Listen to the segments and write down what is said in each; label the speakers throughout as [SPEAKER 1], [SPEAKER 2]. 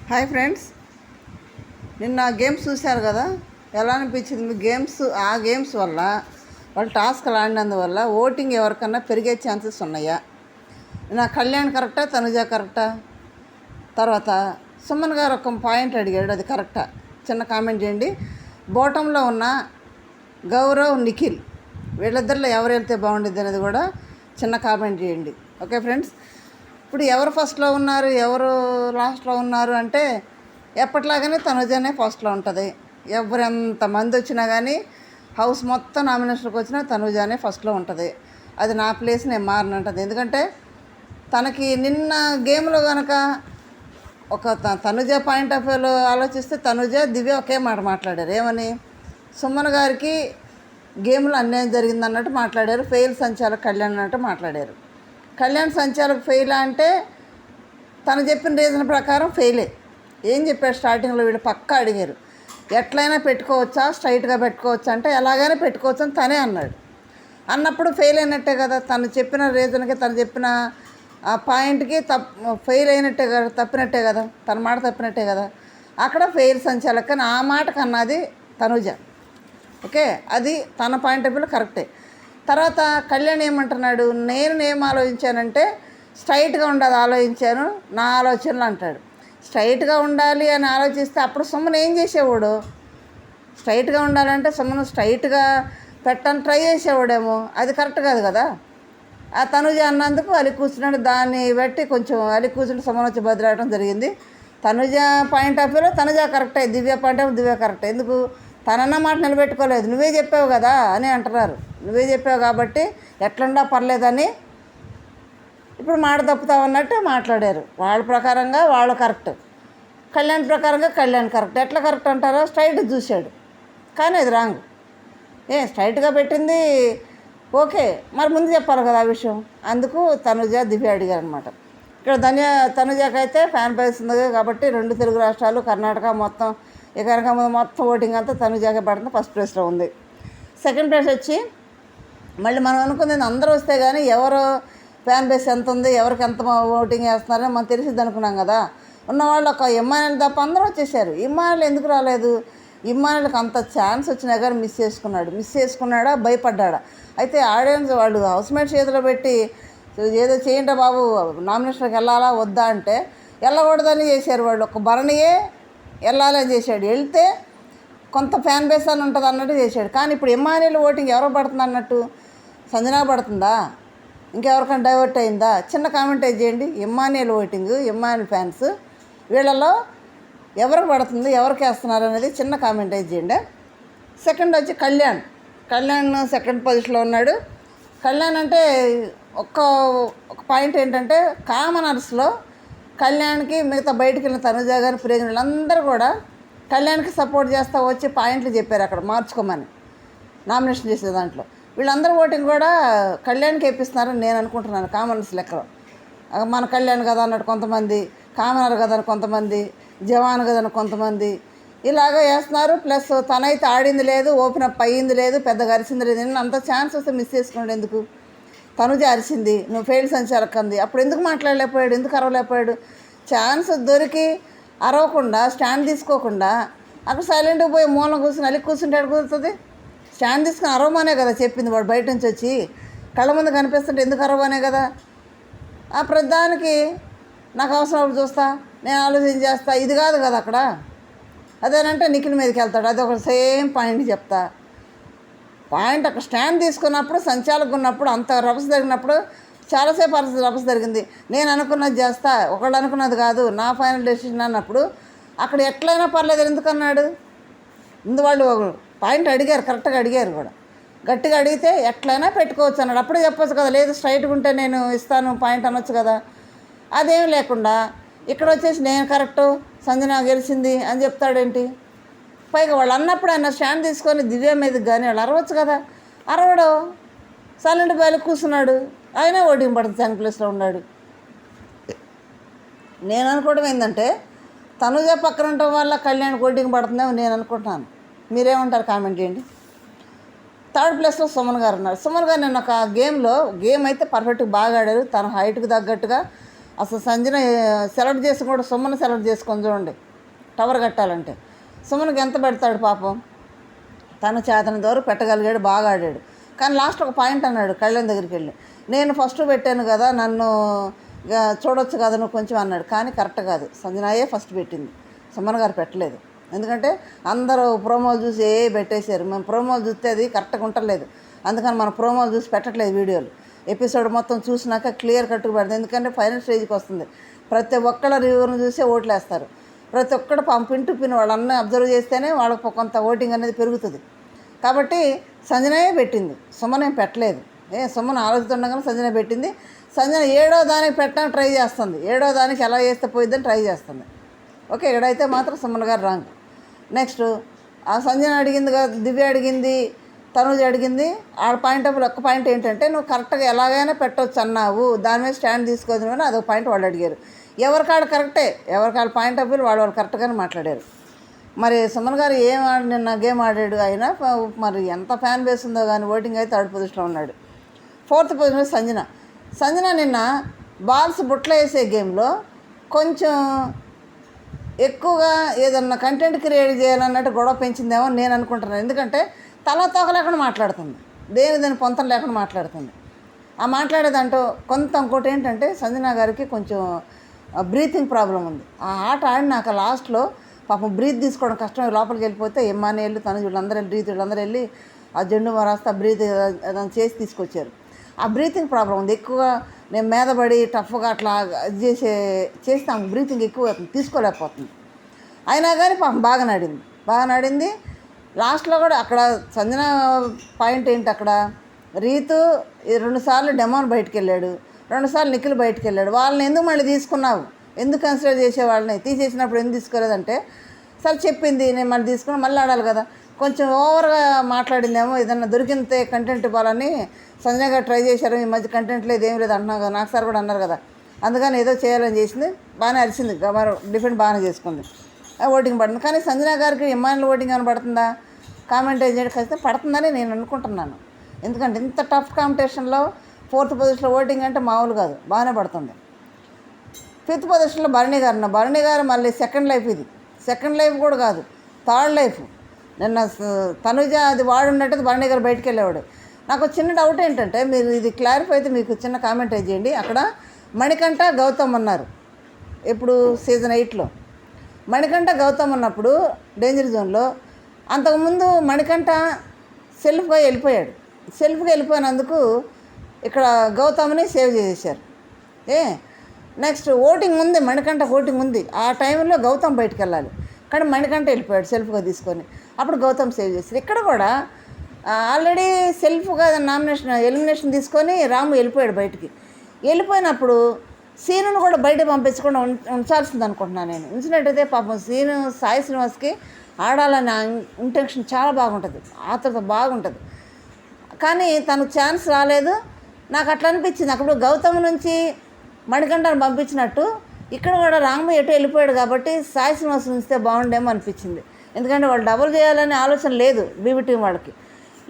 [SPEAKER 1] Hi friends, నిన్న games చూశారు కదా. ఎలా అనిపించింది మీ గేమ్స్? ఆ గేమ్స్ వల్ల వాళ్ళు టాస్క్లు ఆడినందువల్ల ఓటింగ్ ఎవరికన్నా పెరిగే ఛాన్సెస్ ఉన్నాయా? నా కళ్యాణ్ కరెక్టా, తనుజ కరెక్టా? తర్వాత సుమన్ గారు ఒక పాయింట్ అడిగాడు, అది కరెక్టా? చిన్న కామెంట్ చేయండి. బోటంలో ఉన్న గౌరవ్, నిఖిల్ వీళ్ళిద్దరిలో ఎవరు వెళ్తే బాగుంటుంది అనేది కూడా చిన్న కామెంట్ చేయండి. ఓకే ఫ్రెండ్స్, ఇప్పుడు ఎవరు ఫస్ట్లో ఉన్నారు, ఎవరు లాస్ట్లో ఉన్నారు అంటే ఎప్పట్లాగానే తనుజనే ఫస్ట్లో ఉంటుంది. ఎవరు ఎంతమంది వచ్చినా కానీ హౌస్ మొత్తం నామినేషన్కి వచ్చినా తనుజనే ఫస్ట్లో ఉంటుంది. అది నా ప్లేస్, నేను మారనంటుంది. ఎందుకంటే తనకి నిన్న గేమ్లో కనుక ఒక తనుజ పాయింట్ ఆఫ్ వ్యూలో ఆలోచిస్తే తనుజ, దివ్య ఒకే మాట మాట్లాడారు. ఏమని? సుమన్ గారికి గేమ్లో అన్యాయం జరిగింది అన్నట్టు మాట్లాడారు. ఫెయిల్ సంచాలక్ కళ్యాణ్ అన్నట్టు మాట్లాడారు. కళ్యాణ్ సంచాలక్ ఫెయిల్ అంటే తను చెప్పిన రీజన్ ప్రకారం ఫెయిలే. ఏం చెప్పాడు స్టార్టింగ్లో? వీళ్ళు పక్కా అడిగారు, ఎట్లయినా పెట్టుకోవచ్చా, స్ట్రైట్గా పెట్టుకోవచ్చా అంటే ఎలాగైనా పెట్టుకోవచ్చు అని తనే అన్నాడు. అన్నప్పుడు ఫెయిల్ అయినట్టే కదా. తను చెప్పిన రీజన్కి, తను చెప్పిన ఆ పాయింట్కి ఫెయిల్ అయినట్టే కదా, తప్పినట్టే కదా, తన మాట తప్పినట్టే కదా. అక్కడ ఫెయిల్ సంచాలక్ అని ఆ మాటకు అన్నది తనుజ. ఓకే, అది తన పాయింట్ ఆఫ్ వ్యూలో కరెక్టే. తర్వాత కళ్యాణ్ ఏమంటున్నాడు, నేను ఏం ఆలోచించానంటే స్ట్రైట్గా ఉండదు ఆలోచించాను, నా ఆలోచనలు అంటాడు. స్ట్రైట్గా ఉండాలి అని ఆలోచిస్తే అప్పుడు సుమన్ ఏం చేసేవాడు? స్ట్రైట్గా ఉండాలంటే సుమన్ స్ట్రైట్గా పెట్టని ట్రై చేసేవాడేమో. అది కరెక్ట్ కాదు కదా. ఆ తనుజ అన్నందుకు అలి కూర్చున్నాడు. దాన్ని బట్టి కొంచెం అలి కూర్చుని సుమన్ వచ్చి బదిలాడటం జరిగింది. తనుజ పాయింట్ ఆఫ్ వ్యూలో తనుజ కరెక్టే, దివ్య పాయింట్ ఆఫ్ దివ్య కరెక్టే. ఎందుకు? తనన్న మాట నిలబెట్టుకోలేదు. నువ్వే చెప్పావు కదా అని అంటున్నారు. నువ్వే చెప్పావు కాబట్టి ఎట్లుండా పర్లేదని ఇప్పుడు మాట తప్పుతావు అన్నట్టు మాట్లాడారు. వాళ్ళ ప్రకారంగా వాళ్ళు కరెక్ట్, కళ్యాణ్ ప్రకారంగా కళ్యాణ్ కరెక్ట్. ఎట్లా కరెక్ట్ అంటారో? స్ట్రైట్ చూశాడు కానీ అది రాంగ్. స్ట్రైట్గా పెట్టింది ఓకే, మరి ముందు చెప్పాలి కదా ఆ విషయం. అందుకు తనుజ, దివ్య అడిగారు అనమాట. ఇక్కడ తనుజకైతే ఫ్యాన్ బేస్ ఉంది కాబట్టి 2 తెలుగు రాష్ట్రాలు, కర్ణాటక మొత్తం కనుక మొత్తం ఓటింగ్ అంతా తనుజాకే పడుతుంది. ఫస్ట్ ప్లేస్లో ఉంది. సెకండ్ ప్లేస్ వచ్చి మళ్ళీ మనం అనుకుంది అందరూ వస్తే కానీ ఎవరు ఫ్యాన్ బేస్ ఎంత ఉంది, ఎవరికి ఎంత ఓటింగ్ వేస్తున్నారని మనం తెలిసిద్ది అనుకున్నాం కదా. ఉన్నవాళ్ళు ఒక ఇమ్మానుయల్ తప్ప అందరూ వచ్చేసారు. ఇమ్మానుయల్ ఎందుకు రాలేదు? ఇమ్మానుయల్కి అంత ఛాన్స్ వచ్చినా కానీ మిస్ చేసుకున్నాడా, భయపడ్డా? అయితే ఆడియన్స్ వాళ్ళు హౌస్మేట్ చేతిలో పెట్టి ఏదో చేయండి బాబు, నామినేషన్కి వెళ్ళాలా వద్దా అంటే వెళ్ళకూడదని చేశారు. వాళ్ళు ఒక భరణియే వెళ్ళాలని చేశాడు. వెళ్తే కొంత ఫ్యాన్ బేస్ అని ఉంటుంది అన్నట్టు చేశాడు. కానీ ఇప్పుడు ఇమ్మానుయల్ ఓటింగ్ ఎవరు పడుతుంది అన్నట్టు? సంజనా పడుతుందా, ఇంకెవరికైనా డైవర్ట్ అయిందా? చిన్న కామెంట్ చేయండి. ఇమ్మానుయల్ ఓటింగ్, ఇమ్మానుయల్ ఫ్యాన్స్ వీళ్ళలో ఎవరికి పడుతుంది, ఎవరికి వేస్తున్నారు అనేది చిన్న కామెంట్ చేయండి. సెకండ్ వచ్చి కళ్యాణ్ సెకండ్ పొజిషన్లో ఉన్నాడు. కళ్యాణ్ అంటే ఒక పాయింట్ ఏంటంటే కామనర్స్లో కళ్యాణ్కి మిగతా బయటికి వెళ్ళిన తనుజ గారి ప్రియ వీళ్ళందరూ కూడా కళ్యాణ్కి సపోర్ట్ చేస్తూ వచ్చి పాయింట్లు చెప్పారు అక్కడ మార్చుకోమని నామినేషన్ చేసే దాంట్లో. వీళ్ళందరూ ఓటింగ్ కూడా కళ్యాణ్కి వేపిస్తున్నారని నేను అనుకుంటున్నాను. కామనర్స్ లెక్కలో మన కళ్యాణ్ కదా అన్నట్టు కొంతమంది, కామనర్ కదా అని కొంతమంది, జవాన్ కదా అని కొంతమంది ఇలాగ వేస్తున్నారు. ప్లస్ తనైతే ఆడింది లేదు, ఓపెన్ అప్ అయ్యింది లేదు, పెద్దగా అరిసింది లేదు. నేను అంత ఛాన్స్ వస్తే మిస్ చేసుకున్నాడు. ఎందుకు? తనుజ అరిసింది, నువ్వు ఫెయిల్ సంచాలక్ అంది. అప్పుడు ఎందుకు మాట్లాడలేకపోయాడు, ఎందుకు అరవలేకపోయాడు? ఛాన్స్ దొరికి అరవకుండా, స్టాండ్ తీసుకోకుండా అక్కడ సైలెంట్గా పోయి మూలం కూర్చుని అలిగి కూర్చుంటే కుదురుతుంది? స్టాండ్ తీసుకుని అరవమనే కదా చెప్పింది. వాడు బయట నుంచి వచ్చి కళ్ళ ముందు కనిపిస్తుంటే ఎందుకు అరవనే కదా. ఆ ప్రతిదానికి నాకు అవసరం అప్పుడు చూస్తా, నేను ఆలోచన చేస్తా, ఇది కాదు కదా అక్కడ. అదేనంటే నిఖిల్ మీదకి వెళ్తాడు. అది ఒక సేమ్ పాయింట్ చెప్తా. పాయింట్ అక్కడ స్టాండ్ తీసుకున్నప్పుడు, సంచాలకు ఉన్నప్పుడు, అంత రభస జరిగినప్పుడు చాలాసేపు రభస జరిగింది. నేను అనుకున్నది చేస్తా, ఒకళ్ళు అనుకున్నది కాదు, నా ఫైనల్ డెసిషన్ అన్నప్పుడు అక్కడ ఎట్లయినా పర్లేదు ఎందుకన్నాడు? ముందు వాళ్ళు పాయింట్ అడిగారు, కరెక్ట్గా అడిగారు కూడా. గట్టిగా అడిగితే ఎట్లయినా పెట్టుకోవచ్చు అన్నాడు. అప్పుడు చెప్పొచ్చు కదా, లేదు స్ట్రైట్గా ఉంటే నేను ఇస్తాను పాయింట్ అనొచ్చు కదా. అదేం లేకుండా ఇక్కడ వచ్చేసి నేను కరెక్టు, సంజన గెలిచింది అని చెప్తాడేంటి? పైగా వాళ్ళు అన్నప్పుడు ఆయన స్టాండ్ తీసుకొని దివ్య మీదకి కానీ వాళ్ళు అరవచ్చు కదా. అరవడు, సైలెంట్ బయలు కూర్చున్నాడు. ఆయన ఓటింగ్ పడుతుంది, సెకండ్ ప్లేస్లో ఉన్నాడు. నేను అనుకోవడం ఏంటంటే తనుజ పక్కన ఉండటం వల్ల కళ్యాణ్ ఓటింగ్ పడుతుందేమో నేను అనుకుంటున్నాను. మీరేమంటారు? కామెంట్ చేయండి. థర్డ్ ప్లేస్లో సుమన్ గారు ఉన్నారు. సుమన్ గారు నేను ఒక గేమ్ అయితే పర్ఫెక్ట్గా బాగా ఆడారు. తన హైట్కి తగ్గట్టుగా అసలు సంజన సెలెక్ట్ చేసి కూడా సుమన్ సెలెక్ట్ చేసుకొని చూడండి టవర్ కట్టాలంటే. సుమన్కి ఎంత పెడతాడు పాపం, తను చేతన దూరం పెట్టగలిగాడు, బాగా ఆడాడు. కానీ లాస్ట్ ఒక పాయింట్ అన్నాడు కళ్యాణ్ దగ్గరికి వెళ్ళి, నేను ఫస్ట్ పెట్టాను కదా, నన్ను చూడొచ్చు కదా నువ్వు కొంచెం అన్నాడు. కానీ కరెక్ట్ కాదు, సంజనాయే ఫస్ట్ పెట్టింది, సుమన్ గారు పెట్టలేదు. ఎందుకంటే అందరూ ప్రోమోలు చూసి పెట్టేశారు. మేము ప్రోమోలు చూస్తే అది కరెక్ట్గా ఉండలేదు, అందుకని మనం ప్రోమోలు చూసి పెట్టట్లేదు వీడియోలు. ఎపిసోడ్ మొత్తం చూసినాక క్లియర్ కట్టుకు పెడతాం. ఎందుకంటే ఫైనల్ స్టేజ్కి వస్తుంది, ప్రతి ఒక్కళ్ళ రివ్యూని చూసి ఓట్లు వేస్తారు. ప్రతి ఒక్కడు పిన్ టు పిన్ వాళ్ళన్నీ అబ్జర్వ్ చేస్తేనే వాళ్ళకు కొంత ఓటింగ్ అనేది పెరుగుతుంది. కాబట్టి సంజనయే పెట్టింది, సుమన్ ఏం పెట్టలేదు. సుమన్ ఆలోచిస్తుండగానే సంజన పెట్టింది. సంజన 7వ దానికి పెట్టడానికి ట్రై చేస్తుంది, 7వ దానికి ఎలా చేస్తే పోయిద్దని ట్రై చేస్తుంది. ఓకే, ఇక్కడైతే మాత్రం సుమన్ గారు రాంగ్. నెక్స్ట్ ఆ సంజన అడిగింది కదా, దివ్య అడిగింది, తనుజ అడిగింది. ఆ పాయింట్ ఆఫ్ ఒక్క పాయింట్ ఏంటంటే, నువ్వు కరెక్ట్గా ఎలాగైనా పెట్టవచ్చు అన్నావు, దాని మీద స్టాండ్ తీసుకోదు అని అదొక పాయింట్ వాళ్ళు అడిగారు. ఎవరికాడు కరెక్టే, ఎవరికాడు పాయింట్ ఆఫ్ వ్యూ వాళ్ళు కరెక్ట్గానే మాట్లాడారు. మరి సుమన్ గారు నిన్న గేమ్ ఆడాడు, అయినా మరి ఎంత ఫ్యాన్ బేస్ ఉందో కానీ ఓటింగ్ అయితే 3rd పొజిషన్లో ఉన్నాడు. 4th పొజిషన్లో సంజన నిన్న బాల్స్ బుట్టలో వేసే గేమ్లో కొంచెం ఎక్కువగా ఏదన్నా కంటెంట్ క్రియేట్ చేయాలన్నట్టు గొడవ పెంచిందేమో నేను అనుకుంటున్నాను. ఎందుకంటే తల తోక లేకుండా మాట్లాడుతుంది, దేని పొంతం లేకుండా మాట్లాడుతుంది. ఆ మాట్లాడేదంటూ ఇంకోటి ఏంటంటే, సంజన గారికి కొంచెం బ్రీతింగ్ ప్రాబ్లం ఉంది. ఆ ఆట ఆడినాక లాస్ట్లో పాపం బ్రీత్ తీసుకోవడం కష్టం, లోపలికి వెళ్ళిపోతే ఎమ్మానేళ్ళు తను వీళ్ళందరూ వెళ్ళి ఆ జెండు మరాస్తా బ్రీత్ చేసి తీసుకొచ్చారు. ఆ బ్రీతింగ్ ప్రాబ్లం ఉంది ఎక్కువగా. నేను మీదపడి టఫ్గా అట్లా చేస్తే ఆమె బ్రీతింగ్ ఎక్కువ తీసుకోలేకపోతుంది. అయినా కానీ పాపం బాగా నాడింది. లాస్ట్లో కూడా అక్కడ సంజన పాయింట్ ఏంటి, అక్కడ రీతు 2 సార్లు డెమోన్ బయటికి వెళ్ళాడు, 2 సార్లు నిఖిల్ బయటికి వెళ్ళాడు. వాళ్ళని ఎందుకు మళ్ళీ తీసుకున్నావు, ఎందుకు కన్సిడర్ చేసే వాళ్ళని తీసేసినప్పుడు ఎందుకు తీసుకోలేదంటే, సరే చెప్పింది నేను మళ్ళీ తీసుకుని మళ్ళీ ఆడాలి కదా. కొంచెం ఓవర్గా మాట్లాడిందేమో, ఏదన్నా దొరికితే కంటెంట్ ఇవ్వాలని సంజయ్ గారు ట్రై చేశారు. ఈ మధ్య కంటెంట్ లేదు ఏం లేదు అంటున్నావు కదా, నాకు సార్ కూడా అన్నారు కదా, అందుకని ఏదో చేయాలని చేసింది. బాగానే అరిచింది, మరి డిఫెండ్ బాగానే చేసుకుంది, ఓటింగ్ పడుతుంది. కానీ సంజన గారికి ఎమ్మాయిల ఓటింగ్ అని పడుతుందా, కామెంట్ చేయడం ఖచ్చితంగా పడుతుందని నేను అనుకుంటున్నాను. ఎందుకంటే ఇంత టఫ్ కాంపిటీషన్లో 4th పొజిషన్లో ఓటింగ్ అంటే మామూలు కాదు, బాగానే పడుతుంది. 5th పొజిషన్లో భరణి గారు మళ్ళీ సెకండ్ లైఫ్ కూడా కాదు, 3rd లైఫ్. నిన్న తనుజ అది వాడున్నట్టు భరణి గారు బయటికి వెళ్ళేవాడు. నాకు చిన్న డౌట్ ఏంటంటే, మీరు ఇది క్లారిఫై అయితే మీకు చిన్న కామెంట్ చేయండి. అక్కడ మణికంఠ గౌతమ్ ఉన్నారు, ఇప్పుడు సీజన్ 8లో మణికంఠ గౌతమ్ ఉన్నప్పుడు డేంజర్ జోన్లో. అంతకుముందు మణికంఠ సెల్ఫ్గా వెళ్ళిపోయినందుకు ఇక్కడ గౌతమ్ని సేవ్ చేసేసారు. నెక్స్ట్ ఓటింగ్ ఉంది, మణికంఠ ఓటింగ్ ఉంది. ఆ టైంలో గౌతమ్ బయటికి వెళ్ళాలి, కానీ మణికంఠ వెళ్ళిపోయాడు సెల్ఫ్గా తీసుకొని, అప్పుడు గౌతమ్ సేవ్ చేశారు. ఇక్కడ కూడా ఆల్రెడీ సెల్ఫ్గా ఎలిమినేషన్ తీసుకొని రాము వెళ్ళిపోయాడు బయటికి. వెళ్ళిపోయినప్పుడు సీనును కూడా బయట పంపించకుండా ఉంచాల్సింది అనుకుంటున్నాను నేను. ఉంచినట్టయితే పాపం సాయి శ్రీనివాస్కి ఆడాలనే ఇంటెన్షన్ చాలా బాగుంటుంది, ఆతృత బాగుంటుంది. కానీ తనకు ఛాన్స్ రాలేదు. నాకు అట్లా అనిపించింది, అప్పుడు గౌతమ్ నుంచి మణికంఠను పంపించినట్టు ఇక్కడ కూడా రాము ఎటు వెళ్ళిపోయాడు కాబట్టి సాయి శ్రీనివాస్ ఉంచితే బాగుండేమో అనిపించింది. ఎందుకంటే వాళ్ళు డబుల్ చేయాలనే ఆలోచన లేదు బీబీ టీం వాళ్ళకి.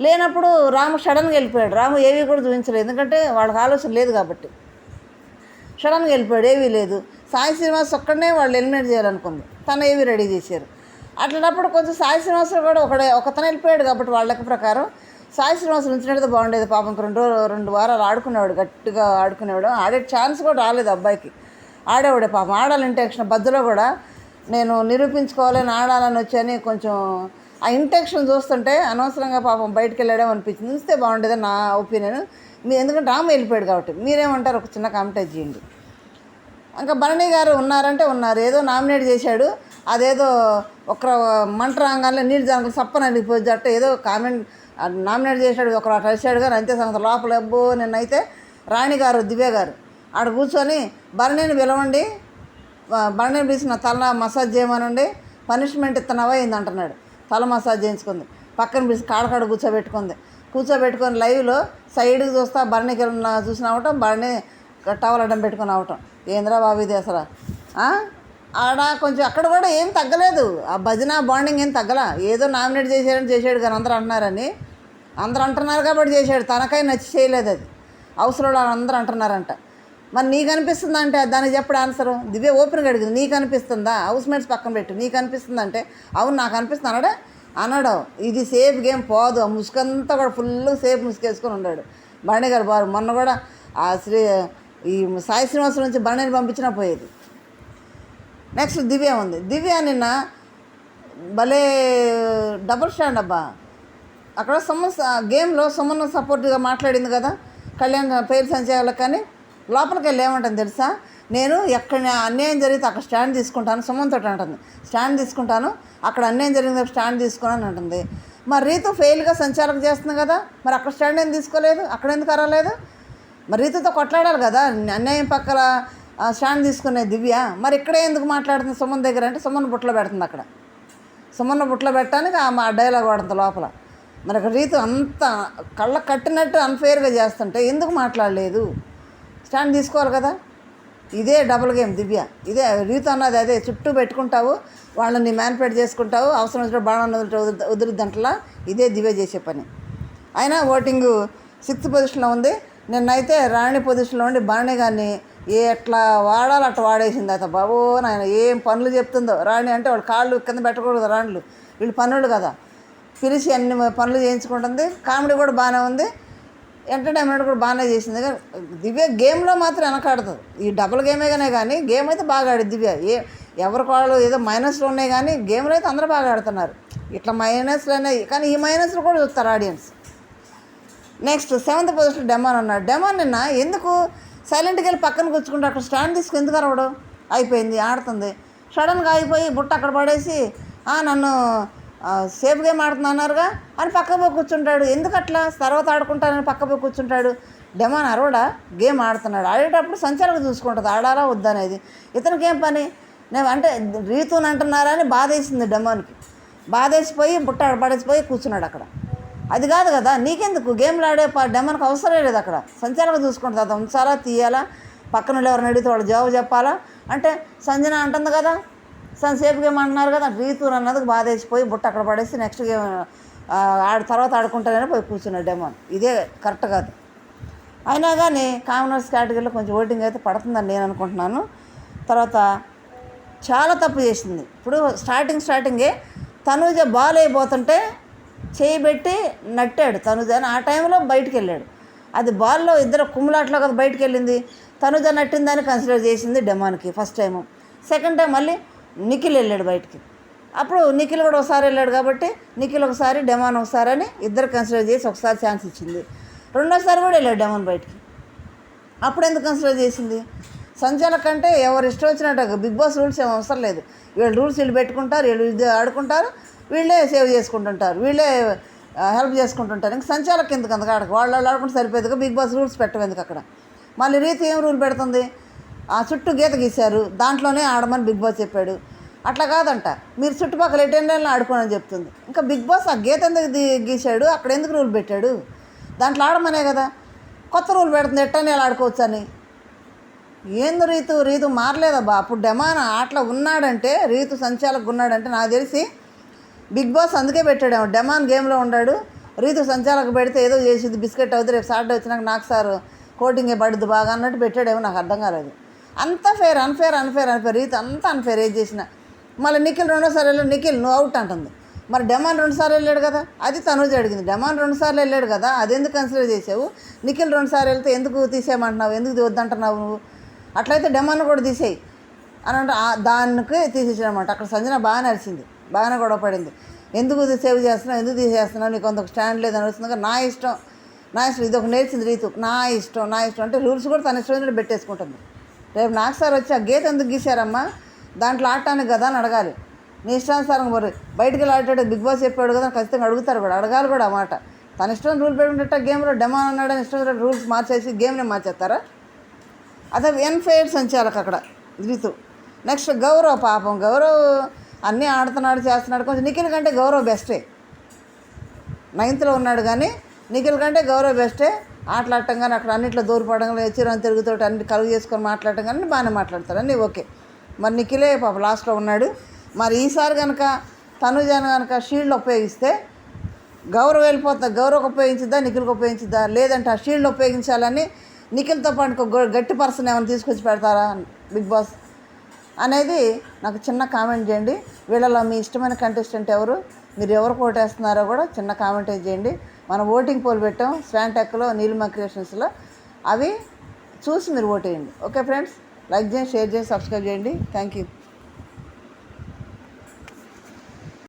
[SPEAKER 1] లేనప్పుడు రాము సడన్గా వెళ్ళిపోయాడు, రాము ఏవి కూడా చూపించలేదు, ఎందుకంటే వాళ్ళకి ఆలోచన లేదు కాబట్టి. సడన్గా వెళ్ళిపోయాడు, ఏవీ లేదు. సాయి శ్రీనివాస్ ఒక్కడనే వాళ్ళు ఎలిమినేట్ చేయాలనుకుంది, తను ఏవి రెడీ చేశారు. అట్లాంటప్పుడు కొంచెం సాయి శ్రీనివాస్ కూడా ఒకతను వెళ్ళిపోయాడు కాబట్టి వాళ్ళ లెక్క ప్రకారం సాయి శ్రీనివాస్ ఉంచినట్టు బాగుండేది. పాపం 2 వారాలు ఆడుకునేవాడు, గట్టిగా ఆడుకునేవాడు. ఆడే ఛాన్స్ కూడా రాలేదు అబ్బాయికి, ఆడేవాడే పాపం. ఆడాలి ఇంటెన్షన్ బద్దలో కూడా నేను నిరూపించుకోవాలని ఆడాలని వచ్చాని కొంచెం ఆ ఇంటెన్షన్ చూస్తుంటే అనవసరంగా పాపం బయటకు వెళ్ళాడేమో అనిపించింది. చూస్తే బాగుండేదని నా ఒపీనియన్. ఎందుకంటే రాము వెళ్ళిపోయాడు కాబట్టి. మీరేమంటారు, ఒక చిన్న కామెంట్ చేయండి. ఇంకా భరణి గారు ఉన్నారంటే ఉన్నారు, ఏదో నామినేట్ చేశాడు, అదేదో ఒక మంట రాగానే నీళ్ళు జాంగలు సప్పన అడిగిపోయి అట్ట ఏదో కామెంట్ నామినేట్ చేశాడు, ఒకరు అట్లా వచ్చాడు కానీ అంతే సంగతి. లోపల ఎబ్బో నిన్నైతే రాణి గారు దివ్య గారు ఆడ కూర్చొని భరణిని పిలవండి, భరణిని పిలిచి నా తల మసాజ్ చేయమనండి, పనిష్మెంట్ ఇస్తున్నావా ఏంది అంటున్నాడు. తల మసాజ్ చేయించుకుంది, పక్కన పిలిచి కాడకాడ కూర్చోబెట్టుకొని లైవ్లో సైడ్కి చూస్తా భరణికి చూసిన అవటం, భరణి టవల్ అడ్డం పెట్టుకుని అవటం. ఏంద్రా బాబు ఇది అసలు. ఆడ కొంచెం అక్కడ కూడా ఏం తగ్గలేదు, ఆ భజన బాండింగ్ ఏం తగ్గలా. ఏదో నామినేట్ చేశాడు కానీ అందరూ అంటున్నారు కాబట్టి చేశాడు, తనకై నచ్చి చేయలేదు, అది అవసరం అందరూ అంటున్నారంట. మరి నీకు అనిపిస్తుందా అంటే దానికి చెప్పడు ఆన్సరు. దివ్య ఓపెన్గా అడిగింది, నీకు అనిపిస్తుందా? హౌస్ మేట్స్ పక్కన పెట్టు, నీకు అనిపిస్తుంది అంటే అవును నాకు అనిపిస్తుంది అన్నాడా? అన్నాడు. ఇది సేఫ్ గేమ్ పోదు. ఆ ముసుకంతా కూడా ఫుల్ సేఫ్ ముసుకేసుకొని ఉన్నాడు బర్ణి గారు. బారు మొన్న కూడా ఆ ఈ సాయి శ్రీనివాసం నుంచి బర్ణిని పంపించినా పోయేది. నెక్స్ట్ దివ్య ఉంది. దివ్య నిన్న భలే డబుల్ స్టాండ్ అబ్బా. అక్కడ గేమ్లో సుమన్ సపోర్ట్గా మాట్లాడింది కదా కళ్యాణ్ పేరు సంచయాలకు. కానీ లోపలికి వెళ్ళి ఏమంటుంది తెలుసా, నేను ఎక్కడ అన్యాయం జరిగితే అక్కడ స్టాండ్ తీసుకుంటాను సుమన్తో అంటుంది. స్టాండ్ తీసుకుంటాను, అక్కడ అన్యాయం జరిగింది స్టాండ్ తీసుకున్నాను అంటుంది. మరి రీతు ఫెయిల్గా సంచాలక చేస్తుంది కదా, మరి అక్కడ స్టాండ్ ఏం తీసుకోలేదు, అక్కడ ఎందుకు అరలేదు? మరి రీతుతో కొట్లాడాలి కదా అన్యాయం పక్కల స్టాండ్ తీసుకునే దివ్య. మరి ఇక్కడే ఎందుకు మాట్లాడుతుంది సుమన్ దగ్గర అంటే సుమన్ బుట్టలో పెడుతుంది. అక్కడ సుమన్ బుట్టలో పెట్టడానికి ఆ డైలాగ్ వాడుతుంది లోపల. మరి అక్కడ రీతు అంత కళ్ళ కట్టినట్టు అన్ఫెయిర్గా చేస్తుంటే ఎందుకు మాట్లాడలేదు? స్టాండ్ తీసుకోవాలి కదా. ఇదే డబుల్ గేమ్ దివ్య. ఇదే రీతు అన్నది అదే, చుట్టూ పెట్టుకుంటావు వాళ్ళని మ్యానిపులేట్ చేసుకుంటావు, అవసరం వచ్చిన బాణాన్ని వదిలిద్దంటలా. ఇదే దివ్య చేసే పని. అయినా ఓటింగు 6th పొజిషన్లో ఉంది. నిన్నైతే రాణి పొజిషన్లో ఉండి బాణి గారిని ఎట్లా వాడాలి అట్లా వాడేసింది. అయితే బాబో నాయన ఏం పనులు చెప్తుందో రాణి. అంటే వాళ్ళు కాళ్ళు కింద పెట్టకూడదు రాణులు, వీళ్ళు పనులు కదా, పిలిచి అన్ని పనులు చేయించుకుంటుంది. కామెడీ కూడా బాగానే ఉంది, ఎంటర్టైన్మెంట్ కూడా బాగానే చేసింది. దివ్య గేమ్లో మాత్రం వెనకాడుతుంది. ఈ డబుల్ గేమేగానే కానీ గేమ్ అయితే బాగా ఆడింది దివ్య. ఎవరికి వాళ్ళు ఏదో మైనస్లు ఉన్నాయి కానీ గేమ్లో అయితే అందరూ బాగా ఆడుతున్నారు. ఇట్లా మైనస్లు అనేవి కానీ ఈ మైనస్లు కూడా చూస్తారు audience. Next 7th position demon ఉన్నాడు. డెమాన్ నిన్న ఎందుకు సైలెంట్కి వెళ్ళి పక్కన కూర్చుకుంటే అక్కడ స్టాండ్ తీసుకుని ఎందుకు అరవడం? అయిపోయింది ఆడుతుంది, సడన్గా అయిపోయి బుట్ట అక్కడ పడేసి నన్ను సేఫ్ గేమ్ ఆడుతున్నారుగా అని పక్క పోయి కూర్చుంటాడు. ఎందుకు అట్లా? తర్వాత ఆడుకుంటానని పక్క పోయి కూర్చుంటాడు. డెమాన్ అరవడా? గేమ్ ఆడుతున్నాడు. ఆడేటప్పుడు సంచాలకు చూసుకుంటుంది ఆడాలా వద్దనేది. ఇతనికి ఏం పని? నేను అంటే రీతుని అంటున్నారని బాధేసింది డెమాన్కి. బాధేసిపోయి బుట్ట పడేసిపోయి కూర్చున్నాడు అక్కడ. అది కాదు కదా, నీకెందుకు గేమ్లు ఆడే డెమాన్కి అవసరం లేదు. అక్కడ సంచాలకు చూసుకుంటుంది. అది ఉంచాలా తీయాలా, పక్కన ఎవరిని అడిగితే వాళ్ళు జవాబు చెప్పాలా అంటే సంజన అంటుంది కదా సేఫ్ గేమ్ అంటున్నారు కదా. రీతు అన్నది బాధేసిపోయి బుట్ట అక్కడ పడేసి నెక్స్ట్ గేమ్ తర్వాత ఆడుకుంటానని పోయి కూర్చున్నాడు డెమాన్. ఇదే కరెక్ట్ కాదు. అయినా కానీ కామనర్స్ కేటగిరీలో కొంచెం ఓటింగ్ అయితే పడుతుందని నేను అనుకుంటున్నాను. తర్వాత చాలా తప్పు చేసింది. ఇప్పుడు స్టార్టింగే తనూజ బాల్ అయిపోతుంటే చేయబెట్టి నట్టాడు తనూజ అని. ఆ టైంలో బయటికి వెళ్ళాడు. అది బాల్లో ఇద్దరు కుమ్ములాట్లో కదా బయటికి వెళ్ళింది. తనూజ నట్టిందని కన్సిడర్ చేసింది డెమాన్కి ఫస్ట్ టైము. సెకండ్ టైం మళ్ళీ నిఖిల్ వెళ్ళాడు బయటికి. అప్పుడు నిఖిల్ కూడా ఒకసారి వెళ్ళాడు కాబట్టి నిఖిల్ ఒకసారి డెమాన్ ఒకసారి అని ఇద్దరు కన్సిడర్ చేసి ఒకసారి ఛాన్స్ ఇచ్చింది. రెండోసారి కూడా వెళ్ళాడు డెమాన్ బయటికి. అప్పుడు ఎందుకు కన్సిడర్ చేసింది? సంచాలక కంటే ఎవరు ఇష్టం వచ్చినట్టు బిగ్ బాస్ రూల్స్ ఏం అవసరం లేదు. వీళ్ళు రూల్స్ వీళ్ళు పెట్టుకుంటారు, వీళ్ళు ఆడుకుంటారు, వీళ్ళే సేవ్ చేసుకుంటుంటారు, వీళ్ళే హెల్ప్ చేసుకుంటుంటారు. ఇంక సంచాలక ఎందుకు అంతగా వాళ్ళు ఆడుకుంటే సరిపోయేదిగా. బిగ్ బాస్ రూల్స్ పెట్టవేందుకు అక్కడ? మళ్ళీ రీతి ఏం రూల్ పెడుతుంది? చుట్టూ గీత గీశారు, దాంట్లోనే ఆడమని బిగ్ బాస్ చెప్పాడు. అట్లా కాదంట, మీరు చుట్టుపక్కల ఎటెండర్లను ఆడుకోనని చెప్తుంది. ఇంకా బిగ్ బాస్ ఆ గీత ఎందుకు గీశాడు, అక్కడ ఎందుకు రూల్ పెట్టాడు? దాంట్లో ఆడమనే కదా. కొత్త రూల్ పెడుతుంది ఎట్టని వాళ్ళు ఆడుకోవచ్చు అని. ఏంది రీతు మారలేదబ్బా. అప్పుడు డెమాన్ ఆటలో ఉన్నాడంటే, రీతు సంచాలకు ఉన్నాడంటే నాకు తెలిసి బిగ్ బాస్ అందుకే పెట్టాడేమో. డెమాన్ గేమ్లో ఉన్నాడు, రీతు సంచాలకు పెడితే ఏదో చేసింది బిస్కెట్ అవుతుంది, రేపు సాటర్డే వచ్చినాక నాకు సార్ కోటింగే పడుద్ది బాగా అన్నట్టు పెట్టాడేమో. నాకు అర్థం కాలేదు. అంత అన్ఫేర్ రీతు అంతా అన్ఫేర్ ఏది చేసినా. మళ్ళీ నిఖిల్ రెండోసారి వెళ్ళాడు, నిఖిల్ నువ్వు అవుట్ అంటుంది. మరి డెమాన్ 2 సార్లు వెళ్ళాడు కదా, అది తనూజ అడిగింది. డెమాన్ 2 సార్లు వెళ్ళాడు కదా, అది ఎందుకు కన్సిడర్ చేసావు? నిఖిల్ 2 సార్లు వెళ్తే ఎందుకు తీసేయమంటున్నావు, ఎందుకు వద్దంటున్నావు నువ్వు? అట్లయితే డెమాన్ కూడా తీసేయి అని అంటే దానికి తీసేసాడనమాట. అక్కడ సంజన బాగా నడిచింది, బాగానే గొడవ పడింది. ఎందుకు సేవ్ చేస్తున్నావు, ఎందుకు తీసేస్తున్నావు, నీకు కొంత స్టాండ్ లేదు అని వస్తుంది. నా ఇష్టం ఇది ఒక నేర్చింది రీతు. నా ఇష్టం అంటే రూల్స్ కూడా తన ఇష్టం పెట్టేసుకుంటుంది. రేపు నాకు సార్ వచ్చి ఆ గీత ఎందుకు గీశారమ్మా, దాంట్లో ఆడటానికి కదా అని అడగాలి. నీ ఇష్టానుసారం మరి బయటికి వెళ్ళి ఆడాడు బిగ్ బాస్ చెప్పాడు కదా ఖచ్చితంగా అడుగుతారు కూడా, అడగాలి కూడా ఆ మాట. తన ఇష్టం రూల్ పెట్టుకుంటే గేమ్లో డెమాన్ అన్నాడని ఇష్టం రూల్స్ మార్చేసి గేమ్ని మార్చేస్తారా? అదే అన్ఫెయిర్ సంచాలక అక్కడ రీతు. నెక్స్ట్ గౌరవ్, పాపం గౌరవ్ అన్నీ ఆడుతున్నాడు చేస్తున్నాడు. కొంచెం నిఖిల్ కంటే గౌరవ్ బెస్టే. 9th ఉన్నాడు కానీ నిఖిల్ కంటే గౌరవ్ బెస్టే. ఆటలాడటం కానీ అక్కడ అన్నింటిలో దూరపడడం కానీ చిరుని తిరుగుతోటి అన్ని కలుగు చేసుకొని మాట్లాడటం కానీ బాగానే మాట్లాడతారు అన్నీ ఓకే. మరి నిఖిలే పాప లాస్ట్లో ఉన్నాడు. మరి ఈసారి కనుక తనుజాను కనుక షీల్డ్ ఉపయోగిస్తే గౌరవ్ వెళ్ళిపోతుంది. గౌరవ్కి ఉపయోగించిద్దా, నిఖిల్కి ఉపయోగించిద్దా? లేదంటే ఆ షీల్డ్ ఉపయోగించాలని నిఖిల్తో పాటు ఇంకో గట్టి పర్సన్ ఏమైనా తీసుకొచ్చి పెడతారా బిగ్ బాస్ అనేది నాకు చిన్న కామెంట్ చేయండి. వీళ్ళలో మీ ఇష్టమైన కంటెస్టెంట్ ఎవరు, మీరు ఎవరు ఓటేస్తున్నారో కూడా చిన్న కామెంట్ చేయండి. మనం ఓటింగ్ పోల్ పెట్టాం స్వాంటెక్లో, నీలిమా క్రియేషన్స్లో. అవి చూసి మీరు ఓటేయండి. ఓకే ఫ్రెండ్స్, లైక్ చేయండి, షేర్ చేయండి, సబ్స్క్రైబ్ చేయండి. Thank you.